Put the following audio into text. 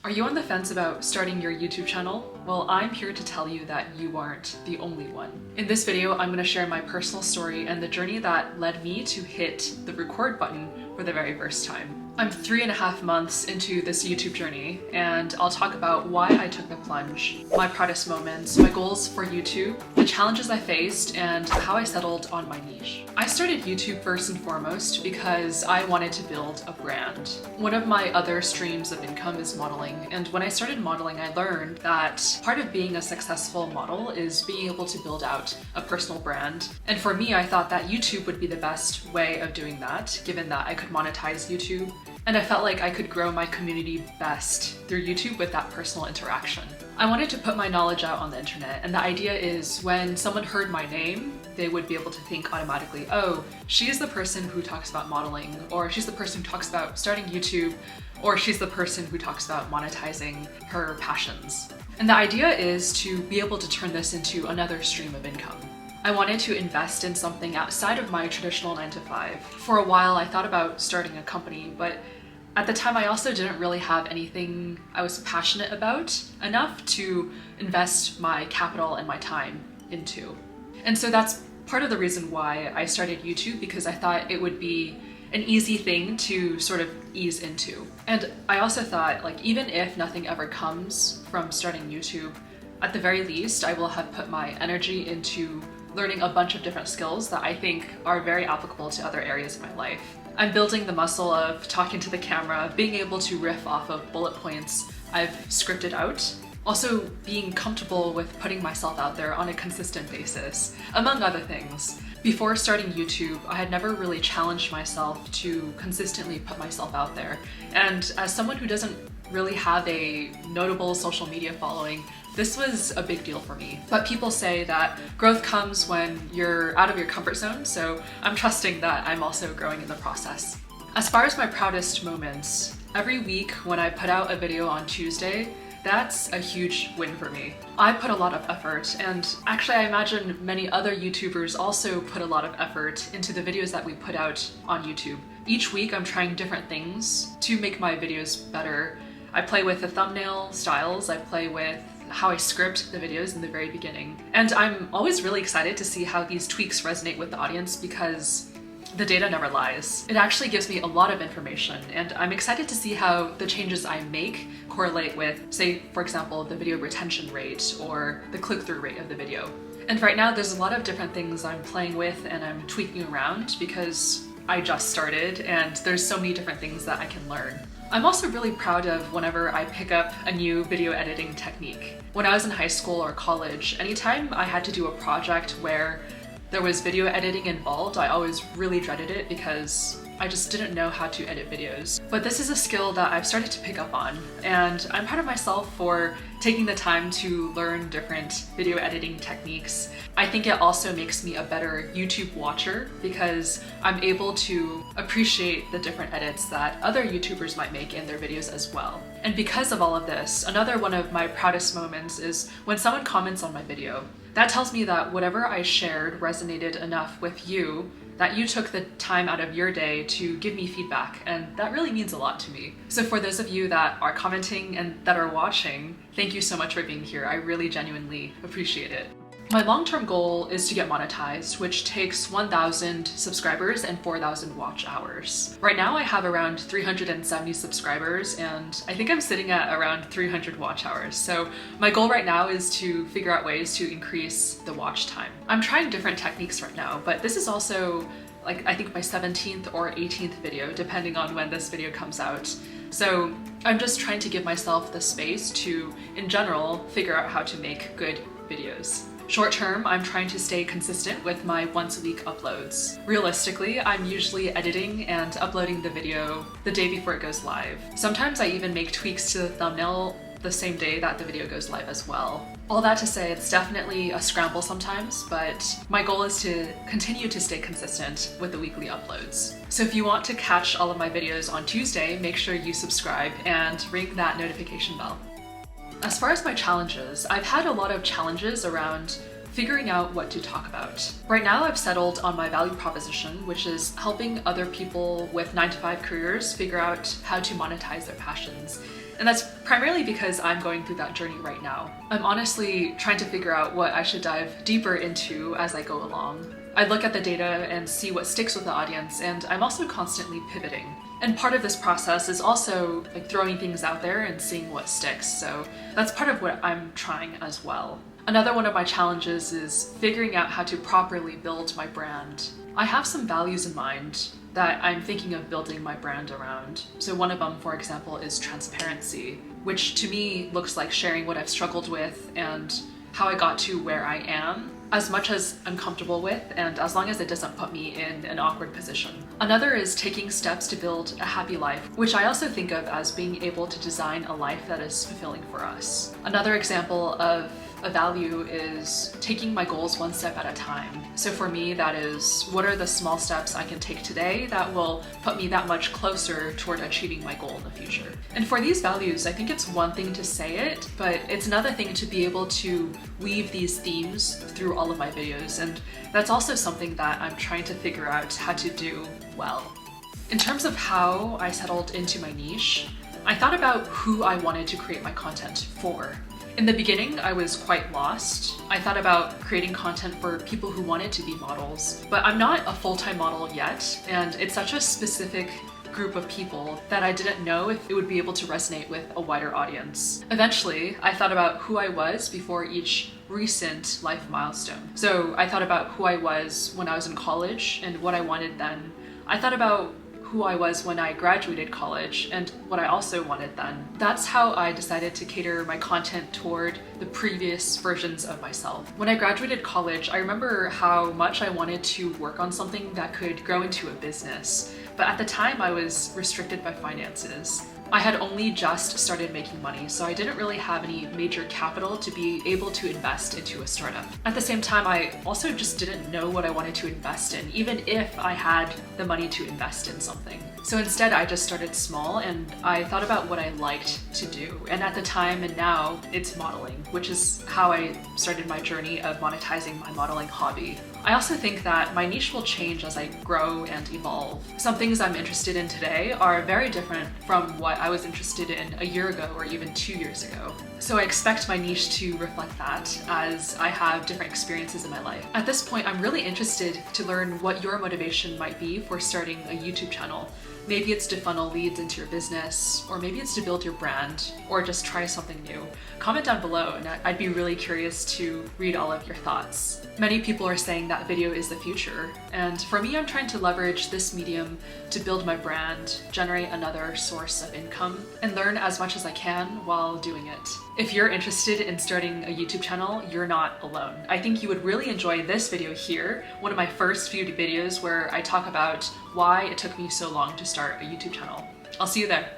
Are you on the fence about starting your YouTube channel? Well, I'm here to tell you that you aren't the only one. In this video, I'm going to share my personal story and the journey that led me to hit the record button for the very first time. I'm 3.5 months into this YouTube journey, and I'll talk about why I took the plunge, my proudest moments, my goals for YouTube, the challenges I faced, and how I settled on my niche. I started YouTube first and foremost because I wanted to build a brand. One of my other streams of income is modeling, and when I started modeling, I learned that part of being a successful model is being able to build out a personal brand. And for me, I thought that YouTube would be the best way of doing that, given that I could monetize YouTube. And I felt like I could grow my community best through YouTube with that personal interaction. I wanted to put my knowledge out on the internet, and the idea is when someone heard my name, they would be able to think automatically, oh, she's the person who talks about modeling, or she's the person who talks about starting YouTube, or she's the person who talks about monetizing her passions. And the idea is to be able to turn this into another stream of income. I wanted to invest in something outside of my traditional 9-to-5. For a while, I thought about starting a company, but at the time I also didn't really have anything I was passionate about enough to invest my capital and my time into. And so that's part of the reason why I started YouTube, because I thought it would be an easy thing to sort of ease into. And I also thought, like, even if nothing ever comes from starting YouTube, at the very least, I will have put my energy into learning a bunch of different skills that I think are very applicable to other areas of my life. I'm building the muscle of talking to the camera, being able to riff off of bullet points I've scripted out, also being comfortable with putting myself out there on a consistent basis, among other things. Before starting YouTube, I had never really challenged myself to consistently put myself out there. And as someone who doesn't really have a notable social media following, this was a big deal for me. But people say that growth comes when you're out of your comfort zone, so I'm trusting that I'm also growing in the process. As far as my proudest moments, every week when I put out a video on Tuesday, that's a huge win for me. I put a lot of effort, and actually I imagine many other YouTubers also put a lot of effort into the videos that we put out on YouTube. Each week I'm trying different things to make my videos better. I play with the thumbnail styles, I play with how I script the videos in the very beginning. And I'm always really excited to see how these tweaks resonate with the audience because the data never lies. It actually gives me a lot of information, and I'm excited to see how the changes I make correlate with, say, for example, the video retention rate or the click-through rate of the video. And right now there's a lot of different things I'm playing with and I'm tweaking around because I just started and there's so many different things that I can learn. I'm also really proud of whenever I pick up a new video editing technique. When I was in high school or college, anytime I had to do a project where there was video editing involved, I always really dreaded it because I just didn't know how to edit videos. But this is a skill that I've started to pick up on, and I'm proud of myself for taking the time to learn different video editing techniques. I think it also makes me a better YouTube watcher because I'm able to appreciate the different edits that other YouTubers might make in their videos as well. And because of all of this, another one of my proudest moments is when someone comments on my video. That tells me that whatever I shared resonated enough with you that you took the time out of your day to give me feedback, and that really means a lot to me. So for those of you that are commenting and that are watching, thank you so much for being here. I really genuinely appreciate it. My long-term goal is to get monetized, which takes 1,000 subscribers and 4,000 watch hours. Right now I have around 370 subscribers, and I think I'm sitting at around 300 watch hours. So my goal right now is to figure out ways to increase the watch time. I'm trying different techniques right now, but this is also I think my 17th or 18th video, depending on when this video comes out. So I'm just trying to give myself the space to, in general, figure out how to make good videos. Short term, I'm trying to stay consistent with my once-a-week uploads. Realistically, I'm usually editing and uploading the video the day before it goes live. Sometimes I even make tweaks to the thumbnail the same day that the video goes live as well. All that to say, it's definitely a scramble sometimes, but my goal is to continue to stay consistent with the weekly uploads. So if you want to catch all of my videos on Tuesday, make sure you subscribe and ring that notification bell. As far as my challenges, I've had a lot of challenges around figuring out what to talk about. Right now I've settled on my value proposition, which is helping other people with 9-to-5 careers figure out how to monetize their passions. And that's primarily because I'm going through that journey right now. I'm honestly trying to figure out what I should dive deeper into as I go along. I look at the data and see what sticks with the audience, and I'm also constantly pivoting. And part of this process is also like throwing things out there and seeing what sticks. So that's part of what I'm trying as well. Another one of my challenges is figuring out how to properly build my brand. I have some values in mind that I'm thinking of building my brand around. So one of them, for example, is transparency, which to me looks like sharing what I've struggled with and how I got to where I am, as much as I'm comfortable with and as long as it doesn't put me in an awkward position. Another is taking steps to build a happy life, which I also think of as being able to design a life that is fulfilling for us. Another example of a value is taking my goals one step at a time. So for me, that is, what are the small steps I can take today that will put me that much closer toward achieving my goal in the future? And for these values, I think it's one thing to say it, but it's another thing to be able to weave these themes through all of my videos. And that's also something that I'm trying to figure out how to do well. In terms of how I settled into my niche, I thought about who I wanted to create my content for. In the beginning, I was quite lost. I thought about creating content for people who wanted to be models, but I'm not a full-time model yet, and it's such a specific group of people that I didn't know if it would be able to resonate with a wider audience. Eventually, I thought about who I was before each recent life milestone. So I thought about who I was when I was in college and what I wanted then. I thought about who I was when I graduated college and what I also wanted then. That's how I decided to cater my content toward the previous versions of myself. When I graduated college, I remember how much I wanted to work on something that could grow into a business. But at the time, I was restricted by finances. I had only just started making money, so I didn't really have any major capital to be able to invest into a startup. At the same time, I also just didn't know what I wanted to invest in, even if I had the money to invest in something. So instead, I just started small and I thought about what I liked to do. And at the time and now, it's modeling, which is how I started my journey of monetizing my modeling hobby. I also think that my niche will change as I grow and evolve. Some things I'm interested in today are very different from what I was interested in a year ago or even 2 years ago. So I expect my niche to reflect that as I have different experiences in my life. At this point, I'm really interested to learn what your motivation might be for starting a YouTube channel. Maybe it's to funnel leads into your business, or maybe it's to build your brand, or just try something new. Comment down below and I'd be really curious to read all of your thoughts. Many people are saying that video is the future, and for me, I'm trying to leverage this medium to build my brand, generate another source of income, and learn as much as I can while doing it. If you're interested in starting a YouTube channel, you're not alone. I think you would really enjoy this video here, one of my first few videos where I talk about why it took me so long to start a YouTube channel. I'll see you there.